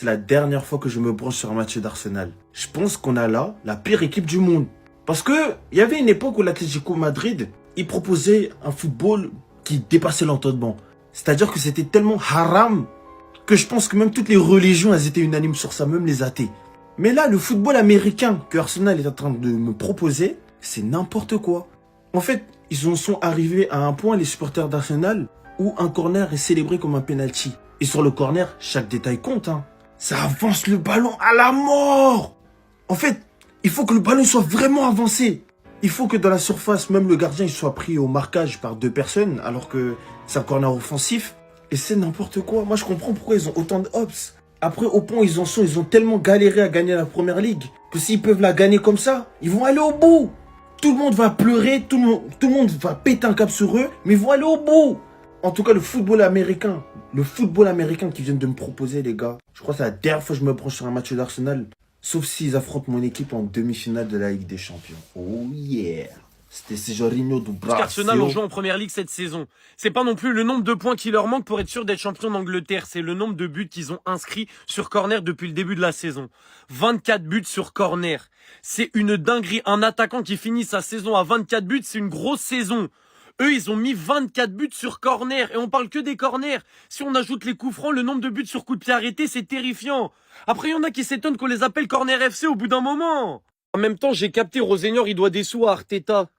C'est la dernière fois que je me branche sur un match d'Arsenal. Je pense qu'on a là la pire équipe du monde. Parce que il y avait une époque où l'Atlético Madrid, il proposait un football qui dépassait l'entendement. C'est-à-dire que c'était tellement haram que je pense que même toutes les religions, elles étaient unanimes sur ça, même les athées. Mais là, le football américain que Arsenal est en train de me proposer, c'est n'importe quoi. En fait, ils en sont arrivés à un point, les supporters d'Arsenal, où un corner est célébré comme un penalty. Et sur le corner, chaque détail compte, hein. Ça avance le ballon à la mort. En fait, il faut que le ballon soit vraiment avancé. Il faut que dans la surface, même le gardien il soit pris au marquage par deux personnes, alors que c'est un corner offensif. Et c'est n'importe quoi. Moi, je comprends pourquoi ils ont autant de hops. Après, au point où ils en sont, ils ont tellement galéré à gagner la première ligue que s'ils peuvent la gagner comme ça, ils vont aller au bout. Tout le monde va pleurer, tout le monde va péter un cap sur eux, mais ils vont aller au bout. En tout cas, le football américain qu'ils viennent de me proposer, les gars, je crois que c'est la dernière fois que je me branche sur un match d'Arsenal. Sauf s'ils affrontent mon équipe en demi-finale de la Ligue des Champions. Oh yeah! C'était Jorginho do Parce qu'Arsenal Brasil. ont joué en première ligue cette saison. C'est pas non plus le nombre de points qui leur manque pour être sûr d'être champion d'Angleterre. C'est le nombre de buts qu'ils ont inscrits sur corner depuis le début de la saison. 24 buts sur corner. C'est une dinguerie. Un attaquant qui finit sa saison à 24 buts, c'est une grosse saison. Eux, ils ont mis 24 buts sur corner. Et on parle que des corners. Si on ajoute les coups francs, le nombre de buts sur coup de pied arrêté, c'est terrifiant. Après, il y en a qui s'étonnent qu'on les appelle corner FC au bout d'un moment. En même temps, j'ai capté, Rosenior, il doit des sous à Arteta.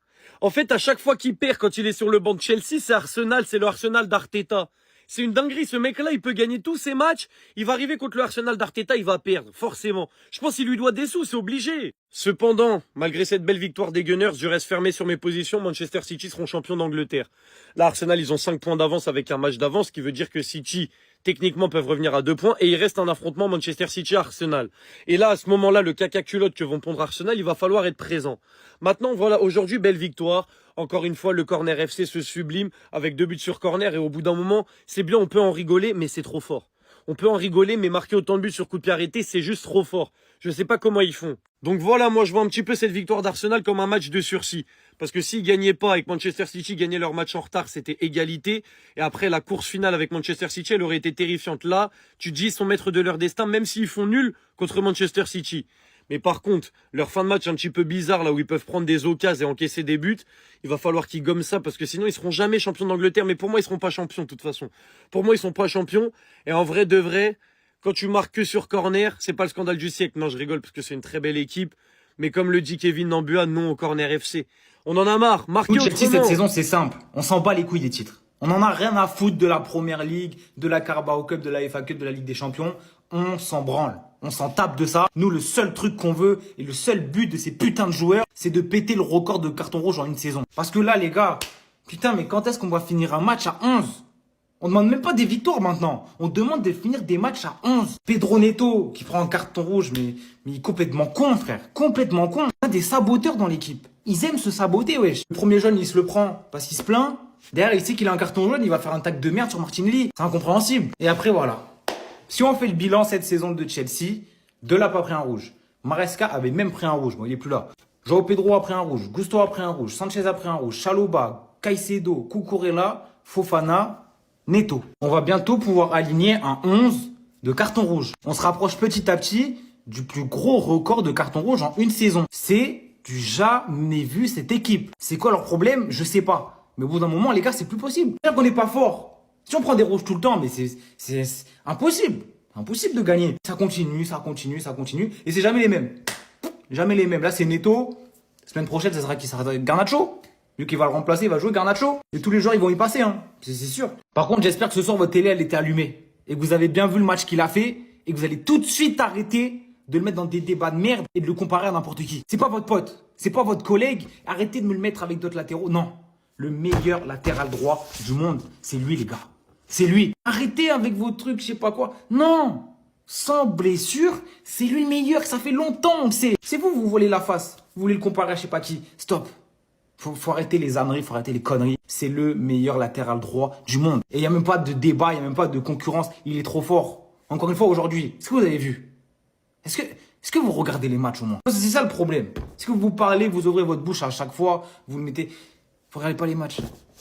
En fait, à chaque fois qu'il perd quand il est sur le banc de Chelsea, c'est Arsenal, c'est le Arsenal d'Arteta. C'est une dinguerie, ce mec-là, il peut gagner tous ses matchs. Il va arriver contre le Arsenal d'Arteta, il va perdre, forcément. Je pense qu'il lui doit des sous, c'est obligé. Cependant, malgré cette belle victoire des Gunners, je reste fermé sur mes positions. Manchester City seront champions d'Angleterre. Là, Arsenal, ils ont 5 points d'avance avec un match d'avance, ce qui veut dire que City, techniquement, peuvent revenir à 2 points. Et il reste un affrontement Manchester City-Arsenal. Et là, à ce moment-là, le caca culotte que vont pondre Arsenal, il va falloir être présent. Maintenant, voilà, aujourd'hui, belle victoire. Encore une fois, le corner FC se sublime avec 2 buts sur corner. Et au bout d'un moment, c'est bien, on peut en rigoler, mais c'est trop fort. On peut en rigoler, mais marquer autant de buts sur coup de pied arrêté, c'est juste trop fort. Je sais pas comment ils font. Donc voilà, moi je vois un petit peu cette victoire d'Arsenal comme un match de sursis. Parce que s'ils gagnaient pas et que Manchester City gagnait leur match en retard, c'était égalité. Et après, la course finale avec Manchester City, elle aurait été terrifiante. Là, tu te dis, ils sont maîtres de leur destin, même s'ils font nul contre Manchester City. Mais par contre, leur fin de match un petit peu bizarre, là où ils peuvent prendre des occasions et encaisser des buts, il va falloir qu'ils gomment ça, parce que sinon ils seront jamais champions d'Angleterre. Mais pour moi, ils seront pas champions de toute façon. Pour moi, ils sont pas champions. Et en vrai de vrai, quand tu marques que sur corner, c'est pas le scandale du siècle. Non, je rigole parce que c'est une très belle équipe. Mais comme le dit Kevin Nambua, non au corner FC. On en a marre. Marquer Chelsea, autrement. cette saison, c'est simple. On s'en bat les couilles des titres. On n'en a rien à foutre de la Première Ligue, de la Carabao Cup, de la FA Cup, de la Ligue des Champions. On s'en branle. On s'en tape de ça. Nous, le seul truc qu'on veut et le seul but de ces putains de joueurs, c'est de péter le record de carton rouge en une saison. Parce que là, les gars, putain, mais quand est-ce qu'on va finir un match à 11? On demande même pas des victoires maintenant. On demande de finir des matchs à 11. Pedro Neto, qui prend un carton rouge, mais il est complètement con, frère. Complètement con. On a des saboteurs dans l'équipe. Ils aiment se saboter, wesh. Le premier jeune, il se le prend parce qu'il se plaint. Derrière, il sait qu'il a un carton jaune, il va faire un tac de merde sur Martinelli. C'est incompréhensible. Et après, voilà. Si on fait le bilan cette saison de Chelsea, Delap a pas pris un rouge. Maresca avait même pris un rouge. Bon, il est plus là. Joao Pedro a pris un rouge. Gusto a pris un rouge. Sanchez a pris un rouge. Chalobah, Caicedo, Cucurella, Fofana, Neto. On va bientôt pouvoir aligner un 11 de carton rouge. On se rapproche petit à petit du plus gros record de carton rouge en une saison. C'est du jamais vu cette équipe. C'est quoi leur problème? Je sais pas. Mais au bout d'un moment, les gars, c'est plus possible. C'est-à-dire qu'on n'est pas fort. Si on prend des rouges tout le temps, mais c'est impossible. Impossible de gagner. Ça continue, ça continue, ça continue. Et c'est jamais les mêmes. Jamais les mêmes. Là, c'est Neto. Semaine prochaine, ça sera qui? Ça sera Garnacho. Lui qui va le remplacer, il va jouer Garnacho. Et tous les joueurs, ils vont y passer, hein. C'est sûr. Par contre, j'espère que ce soir, votre télé, elle était allumée. Et que vous avez bien vu le match qu'il a fait. Et que vous allez tout de suite arrêter de le mettre dans des débats de merde et de le comparer à n'importe qui. C'est pas votre pote. C'est pas votre collègue. Arrêtez de me le mettre avec d'autres latéraux. Non. Le meilleur latéral droit du monde, c'est lui, les gars. C'est lui. Arrêtez avec vos trucs, je sais pas quoi. Non. Sans blessure, c'est lui le meilleur. Ça fait longtemps, on le sait. C'est vous, vous voulez la face. Vous voulez le comparer à je sais pas qui. Stop. Faut arrêter les âneries, faut arrêter les conneries. C'est le meilleur latéral droit du monde. Et il n'y a même pas de débat, il n'y a même pas de concurrence. Il est trop fort. Encore une fois, aujourd'hui, est-ce que vous avez vu? Est-ce que vous regardez les matchs au moins? C'est ça le problème. Est-ce que vous parlez, vous ouvrez votre bouche à chaque fois, vous le mettez... Vous regardez pas les matchs.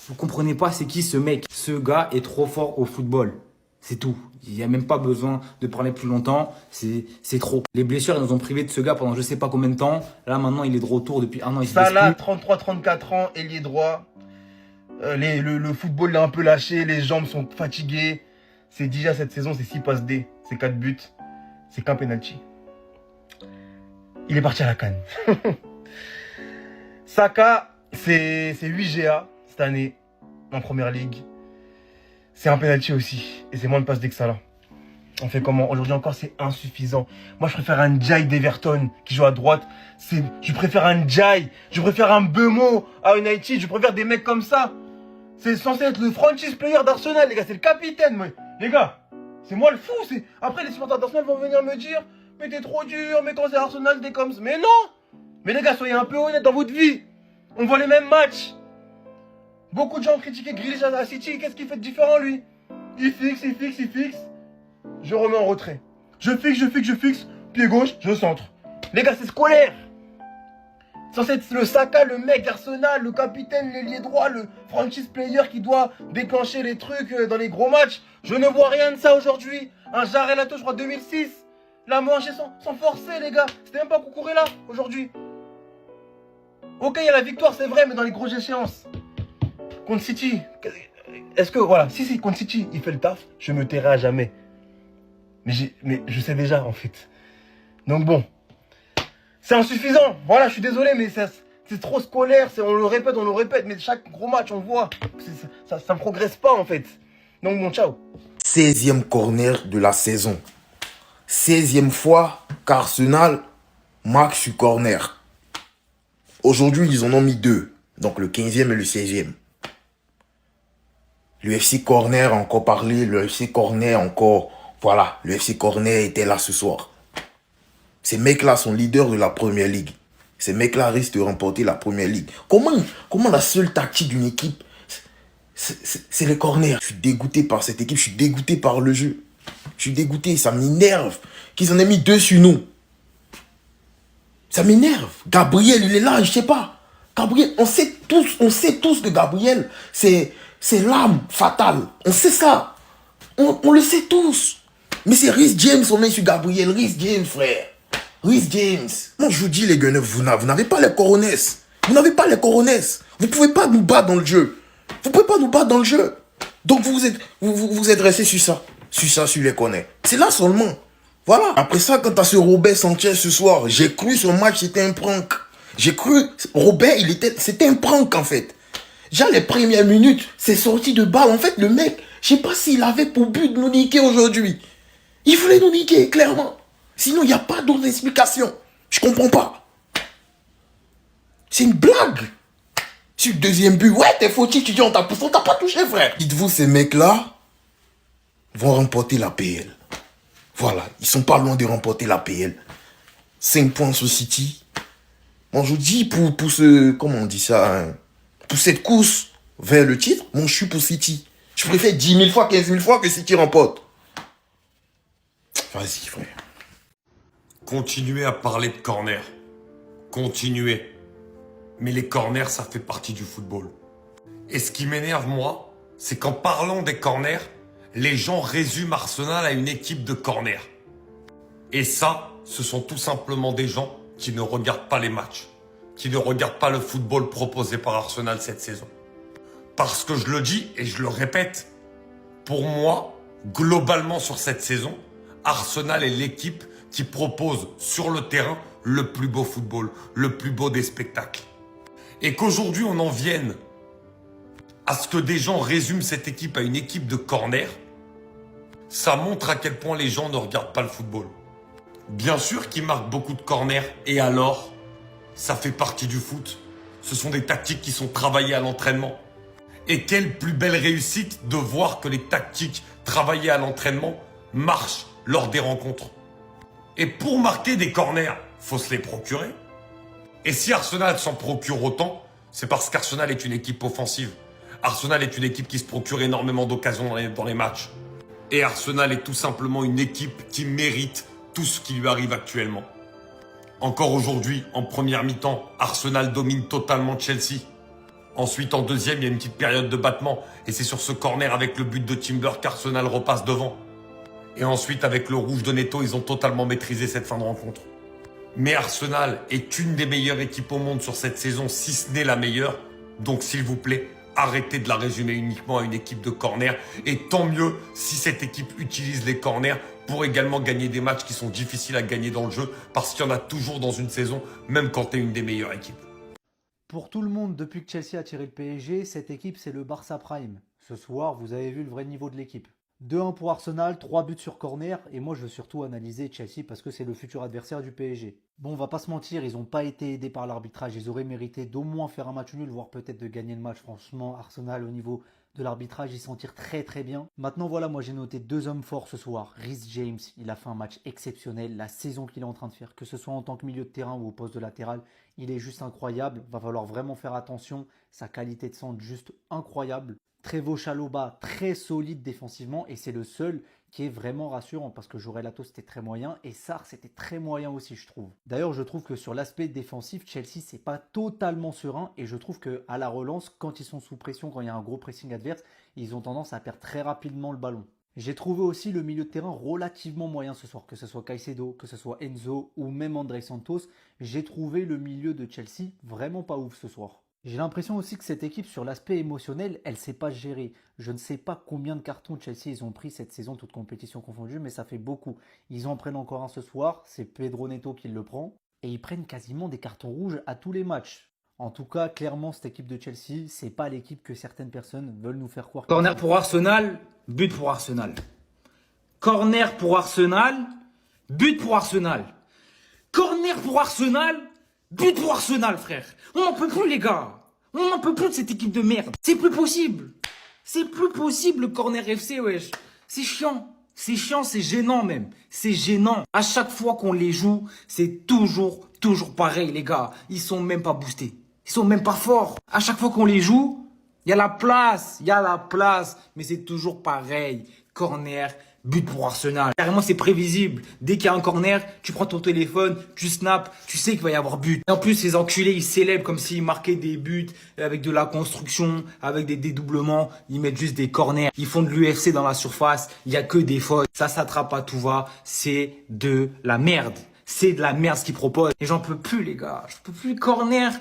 Vous comprenez pas c'est qui ce mec. Ce gars est trop fort au football. C'est tout. Il n'y a même pas besoin de parler plus longtemps. C'est trop. Les blessures, ils nous ont privés de ce gars pendant je sais pas combien de temps. Là, maintenant, il est de retour depuis un an. Il se blesse Salah, plus. 33-34 ans, ailier droit. Le football l'a un peu lâché, les jambes sont fatiguées. C'est déjà cette saison, c'est 6 passes D, c'est 4 buts, c'est qu'un penalty. Il est parti à la CAN. Saka, c'est 8 GA cette année en première ligue. C'est un penalty aussi. Et c'est moins de passes D que Salah. On fait comment? Aujourd'hui encore, c'est insuffisant. Moi, je préfère un Ndiaye d'Everton qui joue à droite. Je préfère un Ndiaye. Je préfère un Bemo à United. Je préfère des mecs comme ça. C'est censé être le franchise player d'Arsenal, les gars. C'est le capitaine, mais les gars. C'est moi le fou. Après, les supporters d'Arsenal vont venir me dire, mais t'es trop dur, mais quand c'est Arsenal, t'es comme ça. Mais non. Mais les gars, soyez un peu honnêtes dans votre vie. On voit les mêmes matchs. Beaucoup de gens ont critiqué Grealish à City. Qu'est-ce qu'il fait de différent, lui? Il fixe. Je remets en retrait. Je fixe. Pied gauche, je centre. Les gars, c'est scolaire. Censé être le Saka, le mec d'Arsenal, le capitaine, l'ailier droit, le franchise player qui doit déclencher les trucs dans les gros matchs. Je ne vois rien de ça aujourd'hui. Un Jared Lato, je crois, 2006. La manger sans forcer, les gars. C'était même pas là aujourd'hui. Ok, il y a la victoire, c'est vrai, mais dans les grosses échéances. Contre City, est-ce que, voilà, si, contre City, il fait le taf, je me tairai à jamais. Mais je sais déjà, en fait. Donc bon, c'est insuffisant. Voilà, je suis désolé, mais c'est trop scolaire. On le répète, mais chaque gros match, on voit. Ça ne progresse pas, en fait. Donc bon, ciao. 16e corner de la saison. 16e fois qu'Arsenal marque sur corner. Aujourd'hui, ils en ont mis 2. Donc le 15e et le 16e. Le FC Corner a encore parlé. Le FC Corner encore... Voilà, le FC Corner était là ce soir. Ces mecs-là sont leaders de la Première Ligue. Ces mecs-là risquent de remporter la Première Ligue. Comment la seule tactique d'une équipe, c'est les corners. Je suis dégoûté par cette équipe, je suis dégoûté par le jeu. Je suis dégoûté, ça m'énerve qu'ils en aient mis 2 sur nous. Ça m'énerve. Gabriel, il est là, je sais pas. Gabriel, on sait tous que Gabriel, c'est l'âme fatale. On sait ça. On le sait tous. Mais c'est Reece James, on met sur Gabriel. Reece James, frère. Reece James. Moi, je vous dis, les gars, vous n'avez pas les coronets. Vous n'avez pas les coronets. Vous pouvez pas nous battre dans le jeu. Vous pouvez pas nous battre dans le jeu. Donc, vous êtes resté sur ça. Sur les coronets. C'est là seulement. Voilà. Après ça, quand t'as ce Robert Sanchez ce soir, j'ai cru ce match, c'était un prank. J'ai cru, Robert, c'était un prank, en fait. Déjà, les premières minutes, c'est sorti de balle. En fait, le mec, je sais pas s'il avait pour but de nous niquer aujourd'hui. Il voulait nous niquer, clairement. Sinon, il n'y a pas d'autre explication. Je comprends pas. C'est une blague. Sur le deuxième but, ouais, t'es fautif, tu dis on t'a pas touché, frère. Dites-vous, ces mecs-là vont remporter la PL. Voilà, ils sont pas loin de remporter la PL. 5 points sur City. Bon, je vous dis, pour ce, comment on dit ça, hein, pour cette course vers le titre, moi, je suis pour City. Je préfère 10 000 fois, 15 000 fois que City remporte. Vas-y, frère. Continuez à parler de corner. Continuez. Mais les corners, ça fait partie du football. Et ce qui m'énerve, moi, c'est qu'en parlant des corners, les gens résument Arsenal à une équipe de corners. Et ça, ce sont tout simplement des gens qui ne regardent pas les matchs, qui ne regardent pas le football proposé par Arsenal cette saison. Parce que je le dis et je le répète, pour moi, globalement sur cette saison, Arsenal est l'équipe qui propose sur le terrain le plus beau football, le plus beau des spectacles. Et qu'aujourd'hui on en vienne à ce que des gens résument cette équipe à une équipe de corner, ça montre à quel point les gens ne regardent pas le football. Bien sûr qu'ils marquent beaucoup de corners, et alors, ça fait partie du foot. Ce sont des tactiques qui sont travaillées à l'entraînement. Et quelle plus belle réussite de voir que les tactiques travaillées à l'entraînement marchent lors des rencontres. Et pour marquer des corners, faut se les procurer. Et si Arsenal s'en procure autant, c'est parce qu'Arsenal est une équipe offensive. Arsenal est une équipe qui se procure énormément d'occasions dans les matchs. Et Arsenal est tout simplement une équipe qui mérite tout ce qui lui arrive actuellement. Encore aujourd'hui, en première mi-temps, Arsenal domine totalement Chelsea. Ensuite, en deuxième, il y a une petite période de battement. Et c'est sur ce corner avec le but de Timber qu'Arsenal repasse devant. Et ensuite, avec le rouge de Neto, ils ont totalement maîtrisé cette fin de rencontre. Mais Arsenal est une des meilleures équipes au monde sur cette saison, si ce n'est la meilleure. Donc, s'il vous plaît, arrêtez de la résumer uniquement à une équipe de corner. Et tant mieux si cette équipe utilise les corners pour également gagner des matchs qui sont difficiles à gagner dans le jeu. Parce qu'il y en a toujours dans une saison, même quand tu es une des meilleures équipes. Pour tout le monde, depuis que Chelsea a tiré le PSG, cette équipe c'est le Barça Prime. Ce soir, vous avez vu le vrai niveau de l'équipe. 2-1 pour Arsenal, 3 buts sur corner, et moi je veux surtout analyser Chelsea parce que c'est le futur adversaire du PSG. Bon, on va pas se mentir, ils n'ont pas été aidés par l'arbitrage, ils auraient mérité d'au moins faire un match nul, voire peut-être de gagner le match. Franchement, Arsenal au niveau de l'arbitrage, ils s'en tirent très très bien. Maintenant voilà, moi j'ai noté 2 hommes forts ce soir. Reece James, il a fait un match exceptionnel, la saison qu'il est en train de faire, que ce soit en tant que milieu de terrain ou au poste de latéral, il est juste incroyable, va falloir vraiment faire attention, sa qualité de centre juste incroyable. Trevoh Chalobah, très solide défensivement et c'est le seul qui est vraiment rassurant parce que Jorel Ato c'était très moyen et Sarr c'était très moyen aussi je trouve. D'ailleurs je trouve que sur l'aspect défensif, Chelsea c'est pas totalement serein et je trouve qu'à la relance, quand ils sont sous pression, quand il y a un gros pressing adverse, ils ont tendance à perdre très rapidement le ballon. J'ai trouvé aussi le milieu de terrain relativement moyen ce soir, que ce soit Caicedo, que ce soit Enzo ou même André Santos. J'ai trouvé le milieu de Chelsea vraiment pas ouf ce soir. J'ai l'impression aussi que cette équipe, sur l'aspect émotionnel, elle ne sait pas gérer. Je ne sais pas combien de cartons Chelsea ils ont pris cette saison, toutes compétitions confondues, mais ça fait beaucoup. Ils en prennent encore un ce soir, c'est Pedro Neto qui le prend, et ils prennent quasiment des cartons rouges à tous les matchs. En tout cas, clairement, cette équipe de Chelsea, c'est pas l'équipe que certaines personnes veulent nous faire croire. Corner pour Arsenal, but pour Arsenal. Corner pour Arsenal, but pour Arsenal. Corner pour Arsenal, but pour Arsenal, frère. On n'en peut plus, les gars. On n'en peut plus de cette équipe de merde. C'est plus possible. C'est plus possible, le corner FC, wesh. C'est chiant. C'est chiant, c'est gênant même. C'est gênant. À chaque fois qu'on les joue, c'est toujours pareil, les gars. Ils sont même pas boostés. Ils sont même pas forts. À chaque fois qu'on les joue, il y a la place. Mais c'est toujours pareil. Corner, but pour Arsenal. Carrément, c'est prévisible. Dès qu'il y a un corner, tu prends ton téléphone, tu snaps, tu sais qu'il va y avoir but. Et en plus, ces enculés, ils célèbrent comme s'ils marquaient des buts avec de la construction, avec des dédoublements. Ils mettent juste des corners. Ils font de l'UFC dans la surface. Il y a que des fautes. Ça s'attrape à tout va. C'est de la merde. C'est de la merde ce qu'ils proposent. Et j'en peux plus, les gars. Je peux plus. Corner.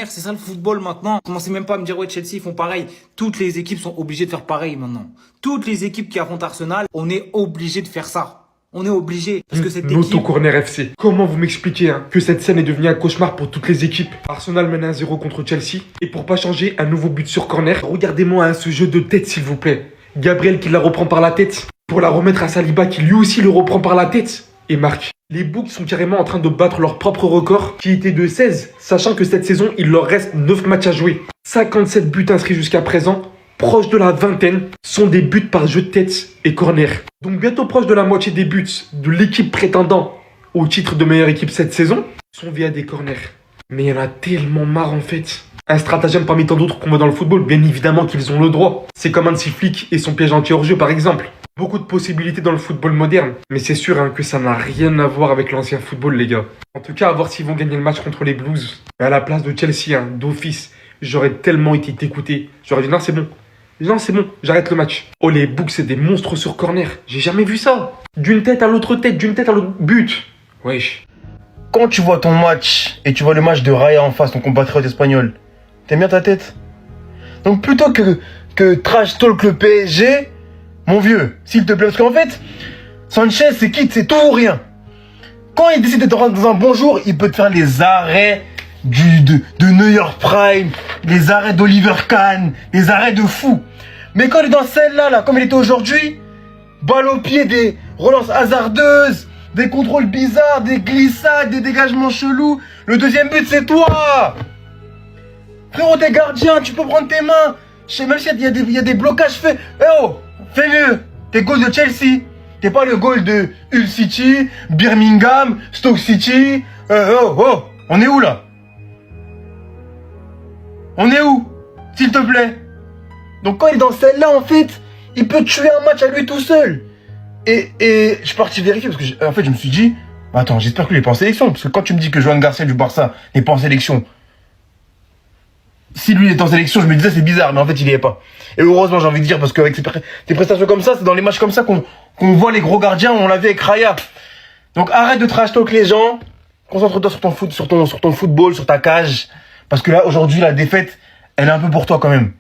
C'est ça le football maintenant. Commencez même pas à me dire, ouais, Chelsea, ils font pareil. Toutes les équipes sont obligées de faire pareil maintenant. Toutes les équipes qui affrontent Arsenal, on est obligé de faire ça. On est obligé. Parce que cette équipe... L'auto-corner FC. Comment vous m'expliquez que cette scène est devenue un cauchemar pour toutes les équipes? Arsenal mène 1-0 contre Chelsea. Et pour pas changer, un nouveau but sur corner. Regardez-moi ce jeu de tête, s'il vous plaît. Gabriel qui la reprend par la tête. Pour la remettre à Saliba qui lui aussi le reprend par la tête. Et marque. Les Books sont carrément en train de battre leur propre record, qui était de 16, sachant que cette saison, il leur reste 9 matchs à jouer. 57 buts inscrits jusqu'à présent, proche de la vingtaine, sont des buts par jeu de tête et corner. Donc bientôt proche de la moitié des buts de l'équipe prétendant au titre de meilleure équipe cette saison, sont via des corners. Mais il y en a tellement marre en fait. Un stratagème parmi tant d'autres qu'on voit dans le football, bien évidemment qu'ils ont le droit. C'est comme Hansi Flick et son piège anti-hors-jeu par exemple. Beaucoup de possibilités dans le football moderne, mais c'est sûr que ça n'a rien à voir avec l'ancien football, les gars. En tout cas, à voir s'ils vont gagner le match contre les Blues. Mais à la place de Chelsea, d'office, j'aurais tellement été écouté. J'aurais dit non, c'est bon. Non, c'est bon, j'arrête le match. Oh, les Books, c'est des monstres sur corner. J'ai jamais vu ça. D'une tête à l'autre tête, d'une tête à l'autre but. Wesh. Quand tu vois ton match et tu vois le match de Raya en face, ton compatriote espagnol, t'aimes bien ta tête? Donc plutôt que trash talk le PSG, mon vieux, s'il te plaît, parce qu'en fait, Sanchez, c'est quitte, c'est tout ou rien. Quand il décide de te rendre dans un bon jour, il peut te faire les arrêts de New York Prime, les arrêts d'Oliver Kahn, les arrêts de fou. Mais quand il est dans celle-là, là, comme il était aujourd'hui, balle au pied, des relances hasardeuses, des contrôles bizarres, des glissades, des dégagements chelous. Le deuxième but, c'est toi. Frérot, t'es gardien, tu peux prendre tes mains. Je sais même s'il y a des blocages faits. Eh oh, fais mieux. T'es goal de Chelsea. T'es pas le goal de Hull City, Birmingham, Stoke City. Oh, on est où là? On est où? S'il te plaît. Donc quand il est dans celle-là, en fait, il peut tuer un match à lui tout seul. Et je suis parti vérifier parce que en fait je me suis dit, attends, j'espère qu'il est pas en sélection. Parce que quand tu me dis que Joan Garcia du Barça n'est pas en sélection, si lui il est en sélection, je me disais c'est bizarre, mais en fait il y est pas. Et heureusement j'ai envie de dire, parce qu'avec tes prestations comme ça, c'est dans les matchs comme ça qu'on voit les gros gardiens, on l'a vu avec Raya. Donc arrête de trash talk les gens, concentre-toi sur ton foot, sur ton football, sur ta cage, parce que là aujourd'hui la défaite, elle est un peu pour toi quand même.